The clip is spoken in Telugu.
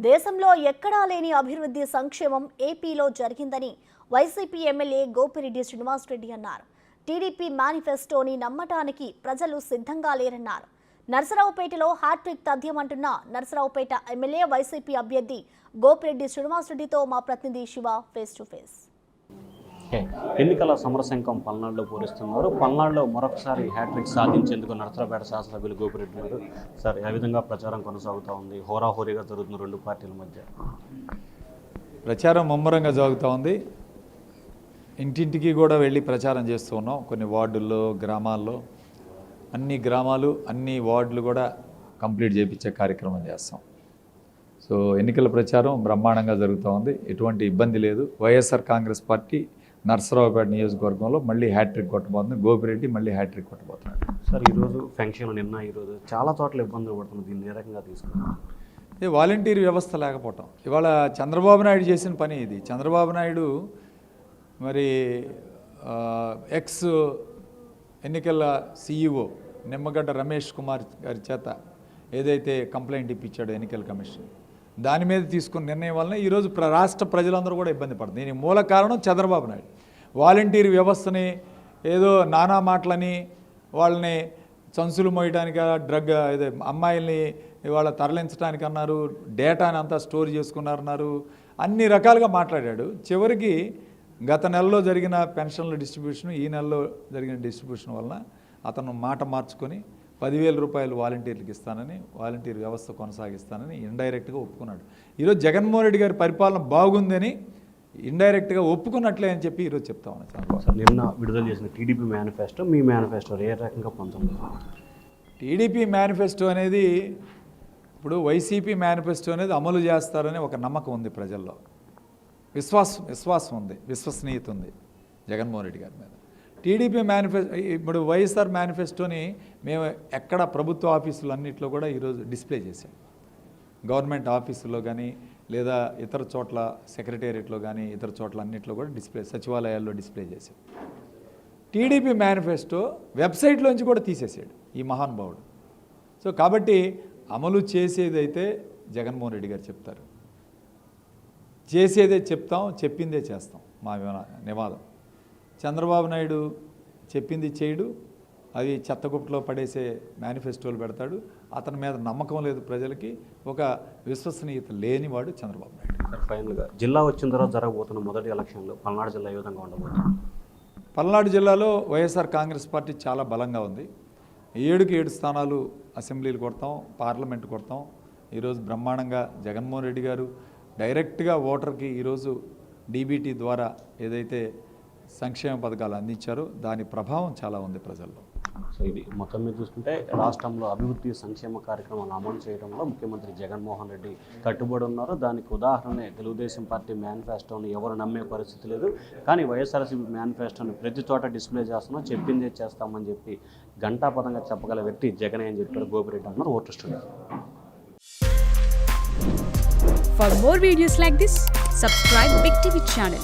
దేశంలో ఎక్కడా లేని అభివృద్ధి సంక్షేమం ఏపీలో జరిగిందని వైసీపీ ఎమ్మెల్యే గోపిరెడ్డి శ్రీనివాసరెడ్డి అన్నారు. టీడీపీ మేనిఫెస్టోని నమ్మటానికి ప్రజలు సిద్ధంగా లేరన్నారు. నర్సరావుపేటలో హ్యాట్రిక్ తథ్యమంటున్న నర్సరావుపేట ఎమ్మెల్యే వైసీపీ అభ్యర్థి గోపిరెడ్డి శ్రీనివాసరెడ్డితో మా ప్రతినిధి శివ ఫేస్ టు ఫేస్. ఎన్నికల సమరశంఖం పల్నాడులో పూరిస్తున్నారు. పల్నాడులో మరొకసారి హ్యాట్రిక్ సాధించేందుకు నర్సరావుపేట శాసనసభ్యులు గోపిరెడ్డి గారు సార్ ఏ విధంగా ప్రచారం కొనసాగుతూ ఉంది? హోరాహోరీగా జరుగుతున్న రెండు పార్టీల మధ్య ప్రచారం ముమ్మరంగా జరుగుతూ ఉంది. ఇంటింటికి కూడా వెళ్ళి ప్రచారం చేస్తూ ఉన్నాం. కొన్ని వార్డుల్లో, గ్రామాల్లో, అన్ని గ్రామాలు, అన్ని వార్డులు కూడా కంప్లీట్ చేయించే కార్యక్రమం చేస్తాం. సో ఎన్నికల ప్రచారం బ్రహ్మాండంగా జరుగుతూ ఉంది. ఎటువంటి ఇబ్బంది లేదు. వైఎస్ఆర్ కాంగ్రెస్ పార్టీ నర్సరావుపేట నియోజకవర్గంలో మళ్ళీ హ్యాట్రిక్ కొట్టబోతుంది. గోపిరెడ్డి మళ్ళీ హ్యాట్రిక్ కొట్టబోతున్నాడు. సార్ ఈరోజు ఫంక్షన్ ఈరోజు చాలా చోట్ల ఇబ్బందులు పడుతుంది. దీన్ని ఏ రకంగా తీసుకున్నాం? ఇది వాలంటీర్ వ్యవస్థ లేకపోవటం. ఇవాళ చంద్రబాబు నాయుడు చేసిన పని ఇది. చంద్రబాబు నాయుడు మరి ఎక్స్ ఎన్నికల సిఇఓ నిమ్మగడ్డ రమేష్ కుమార్ గారి చేత ఏదైతే కంప్లైంట్ ఇప్పించాడో ఎన్నికల కమిషన్, దాని మీద తీసుకున్న నిర్ణయం వలన ఈరోజు రాష్ట్ర ప్రజలందరూ కూడా ఇబ్బంది పడుతుంది. దీనికి మూల కారణం చంద్రబాబు నాయుడు. వాలంటీర్ వ్యవస్థని ఏదో నానా మాటలని, వాళ్ళని చంచులు మోయడానికి, డ్రగ్ అదే అమ్మాయిల్ని ఇవాళ తరలించడానికి అన్నారు, డేటాని అంతా స్టోర్ చేసుకున్నారన్నారు, అన్ని రకాలుగా మాట్లాడాడు. చివరికి గత నెలలో జరిగిన పెన్షన్ల డిస్ట్రిబ్యూషన్, ఈ నెలలో జరిగిన డిస్ట్రిబ్యూషన్ వలన అతను మాట మార్చుకొని 10,000 రూపాయలు వాలంటీర్లకు ఇస్తానని, వాలంటీర్ వ్యవస్థ కొనసాగిస్తానని ఇండైరెక్ట్గా ఒప్పుకున్నాడు. ఈరోజు జగన్మోహన్ రెడ్డి గారి పరిపాలన బాగుందని ఇండైరెక్ట్గా ఒప్పుకున్నట్లే అని చెప్పి ఈరోజు చెప్తా ఉన్నాను. సార్ నిన్న విడుదల చేసిన టీడీపీ మేనిఫెస్టో, మీ మేనిఫెస్టో ఏ రకంగా పొందుతుంది? టీడీపీ మేనిఫెస్టో అనేది ఇప్పుడు వైసీపీ మేనిఫెస్టో అనేది అమలు చేస్తారని ఒక నమ్మకం ఉంది ప్రజల్లో. విశ్వాసం ఉంది, విశ్వసనీయత ఉంది జగన్మోహన్ రెడ్డి గారి మీద. టీడీపీ మేనిఫెస్టో, ఇప్పుడు వైఎస్ఆర్ మేనిఫెస్టోని మేము ఎక్కడ ప్రభుత్వ ఆఫీసులు అన్నింటిలో కూడా ఈరోజు డిస్ప్లే చేశాం. గవర్నమెంట్ ఆఫీసుల్లో కానీ, లేదా ఇతర చోట్ల సెక్రటేరియట్లో కానీ, ఇతర చోట్ల అన్నింటిలో కూడా డిస్ప్లే, సచివాలయాల్లో డిస్ప్లే చేశాం. టీడీపీ మేనిఫెస్టో వెబ్సైట్లోంచి కూడా తీసేసాడు ఈ మహానుభావుడు. సో కాబట్టి అమలు చేసేదైతే జగన్మోహన్ రెడ్డి గారు చెప్తారు, చేసేదే చెప్తాం, చెప్పిందే చేస్తాం మా నివాదం. చంద్రబాబు నాయుడు చెప్పింది చేయడు, అవి చెత్తగుప్పలో పడేసే మేనిఫెస్టోలు పెడతాడు. అతని మీద నమ్మకం లేదు ప్రజలకి, ఒక విశ్వసనీయత లేనివాడు చంద్రబాబు నాయుడు. ఫైనల్గా జిల్లా వచ్చిన తర్వాత జరగబోతున్న మొదటి ఎలక్షన్లో పల్నాడు జిల్లా ఏ విధంగా ఉండబోతుంది? పల్నాడు జిల్లాలో వైఎస్ఆర్ కాంగ్రెస్ పార్టీ చాలా బలంగా ఉంది. 7కి 7 స్థానాలు అసెంబ్లీలు కొడతాం, పార్లమెంట్ కొడతాం. ఈరోజు బ్రహ్మాండంగా జగన్మోహన్ రెడ్డి గారు డైరెక్ట్గా ఓటర్కి ఈరోజు డీబీటీ ద్వారా ఏదైతే సంక్షేమ పథకాలు అందించారో దాని ప్రభావం చాలా ఉంది ప్రజల్లో. సో ఇది మొత్తం మీద చూసుకుంటే రాష్ట్రంలో అభివృద్ధి సంక్షేమ కార్యక్రమాలు అమలు చేయడంలో ముఖ్యమంత్రి జగన్మోహన్ రెడ్డి కట్టుబడి ఉన్నారు. దానికి ఉదాహరణే తెలుగుదేశం పార్టీ మేనిఫెస్టోని ఎవరు నమ్మే పరిస్థితి లేదు. కానీ వైఎస్ఆర్సీపీ మేనిఫెస్టోని ప్రతి చోట డిస్ప్లే చేస్తున్నాం, చెప్పిందే చేస్తామని చెప్పి ఘంటాపదంగా చెప్పగల వ్యక్తి జగనే అని చెప్పారు గోపిరెడ్డి అన్నారు. Vote studio. For more videos like this, subscribe Big TV channel.